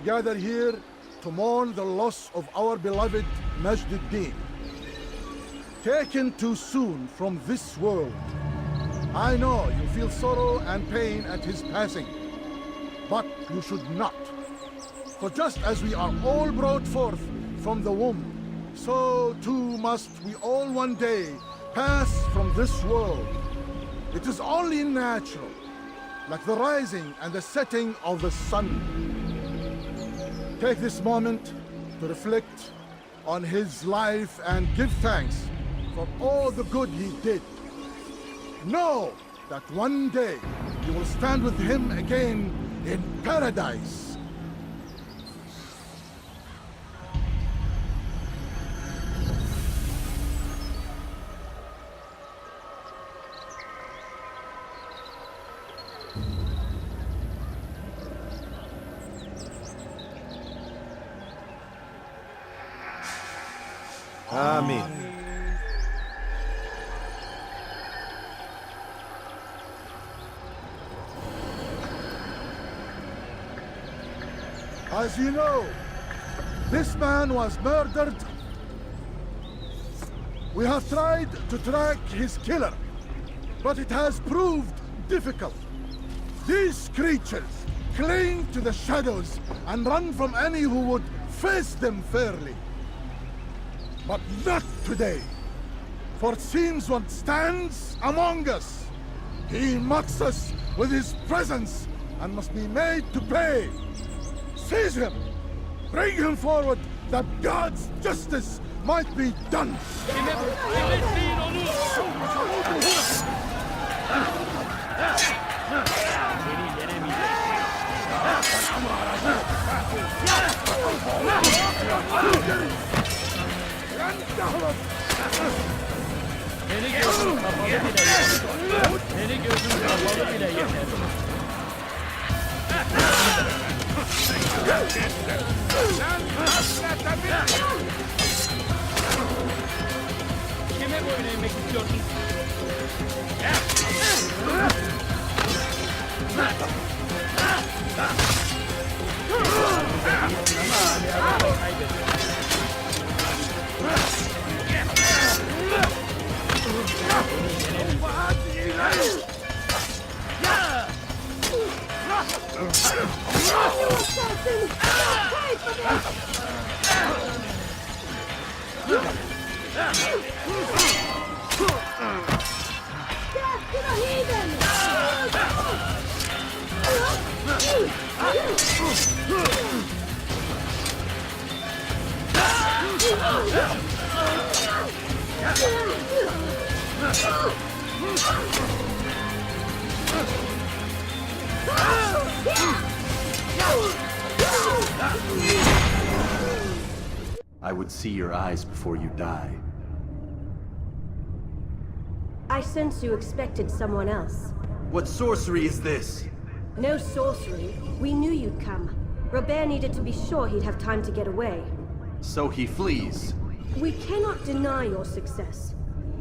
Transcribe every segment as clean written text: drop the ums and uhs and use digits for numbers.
gather here to mourn the loss of our beloved Majd-ud-Din. Taken too soon from this world. I know you feel sorrow and pain at his passing, but you should not. For just as we are all brought forth from the womb, so too must we all one day pass from this world. It is only natural, like the rising and the setting of the sun. Take this moment to reflect on his life and give thanks for all the good he did. Know that one day you will stand with him again in paradise. Amen. As you know, this man was murdered. We have tried to track his killer, but it has proved difficult. These creatures cling to the shadows and run from any who would face them fairly. But not today, for it seems one stands among us. He mocks us with his presence and must be made to pay. Seize him! Bring him forward that God's justice might be done! Beni gözüm kapalı bile yeter. Beni gözüm kapalı bile yeter. Kime boyun eğmek istiyorsun? I would see your eyes before you die. I sense you expected someone else. What sorcery is this? No sorcery. We knew you'd come. Robert needed to be sure he'd have time to get away. So he flees. We cannot deny your success.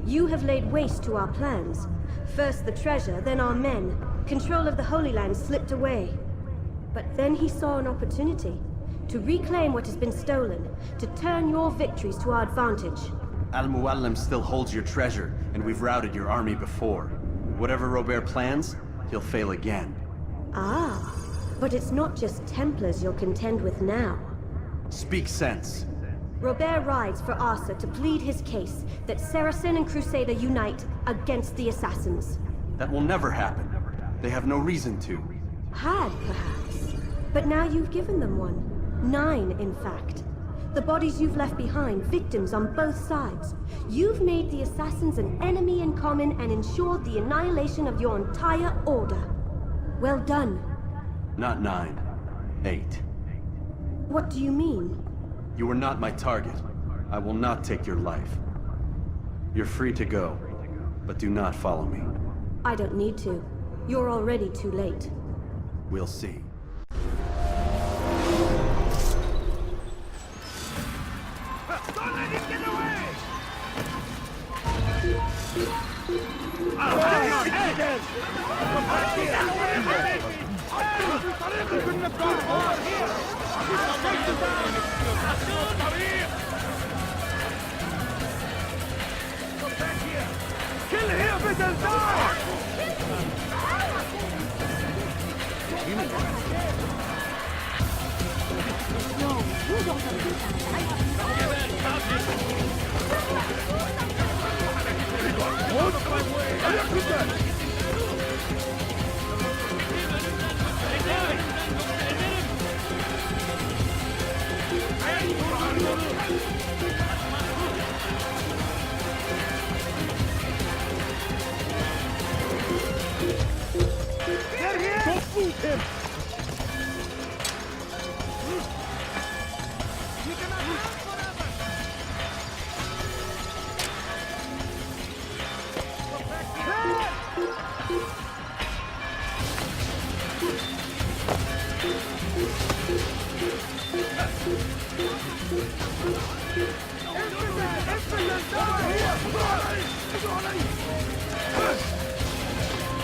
You have laid waste to our plans. First the treasure, then our men. Control of the Holy Land slipped away. But then he saw an opportunity to reclaim what has been stolen, to turn your victories to our advantage. Al-Mualim still holds your treasure, and we've routed your army before. Whatever Robert plans, he'll fail again. Ah, but it's not just Templars you'll contend with now. Speak sense. Robert rides for Arsa to plead his case that Saracen and Crusader unite against the Assassins. That will never happen. They have no reason to. Had, perhaps. But now you've given them one. 9, in fact. The bodies you've left behind, victims on both sides. You've made the Assassins an enemy in common and ensured the annihilation of your entire order. Well done. Not 9. 8. What do you mean? You are not my target. I will not take your life. You're free to go, but do not follow me. I don't need to. You're already too late. We'll see. Don't let him get away! Kill him and die! Don't move him!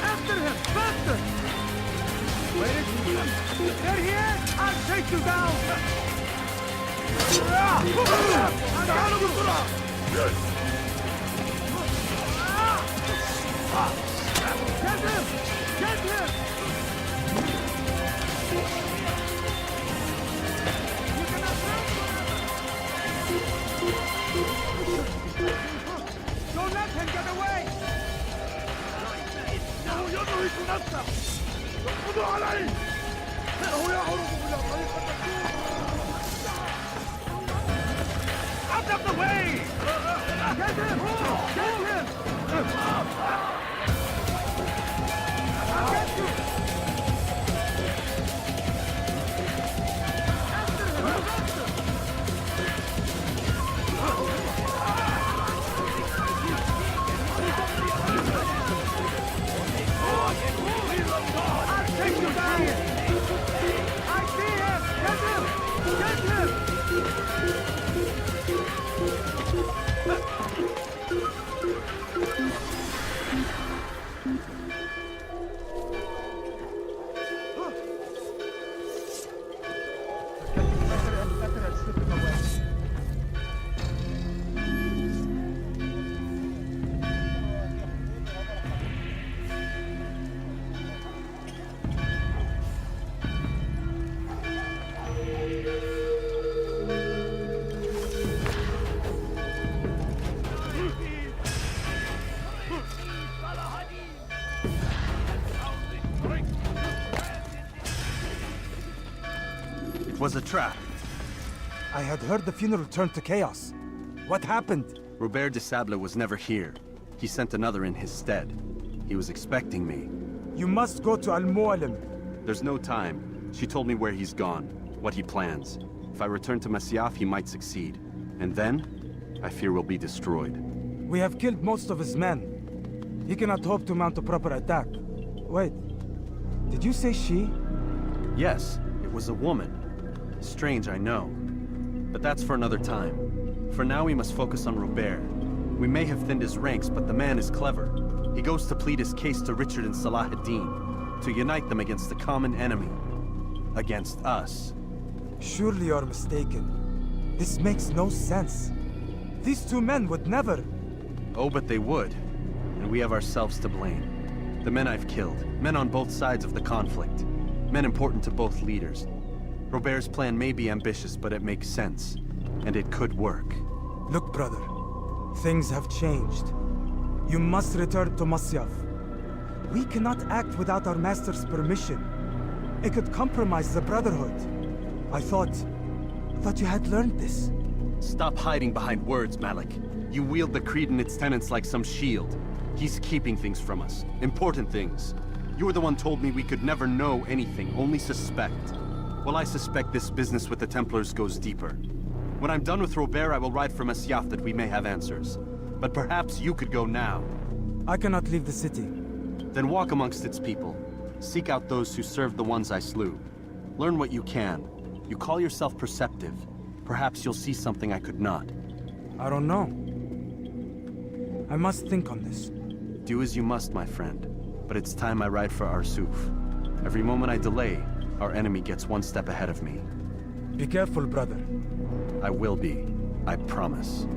After him! Faster! Where is he? They're here! I'll take you down! Get him! Get him! Don't let him get away! إنه يدرك نفسه! خذوا عليه! إنه يهرب إلى طريق النجوم! Out of the way! Get him! Get him! I'll get you! After him! Faster! I'll take you down! I see him! Get him! Get him! It was a trap. I had heard the funeral turned to chaos. What happened? Robert de Sable was never here. He sent another in his stead. He was expecting me. You must go to Al-Mualim. There's no time. She told me where he's gone, what he plans. If I return to Masyaf, he might succeed. And then, I fear we'll be destroyed. We have killed most of his men. He cannot hope to mount a proper attack. Wait, did you say she? Yes, it was a woman. Strange, I know. But that's for another time. For now, we must focus on Robert. We may have thinned his ranks, but the man is clever. He goes to plead his case to Richard and Salah ad-Din, to unite them against the common enemy. Against us. Surely you're mistaken. This makes no sense. These two men would never... Oh, but they would. And we have ourselves to blame. The men I've killed, men on both sides of the conflict. Men important to both leaders. Robert's plan may be ambitious, but it makes sense. And it could work. Look, brother. Things have changed. You must return to Masyaf. We cannot act without our master's permission. It could compromise the Brotherhood. I thought you had learned this. Stop hiding behind words, Malik. You wield the creed and its tenets like some shield. He's keeping things from us. Important things. You were the one told me we could never know anything, only suspect. Well, I suspect this business with the Templars goes deeper. When I'm done with Robert, I will ride for Masyaf that we may have answers. But perhaps you could go now. I cannot leave the city. Then walk amongst its people. Seek out those who served the ones I slew. Learn what you can. You call yourself perceptive. Perhaps you'll see something I could not. I don't know. I must think on this. Do as you must, my friend. But it's time I ride for Arsuf. Every moment I delay, our enemy gets one step ahead of me. Be careful, brother. I will be. I promise.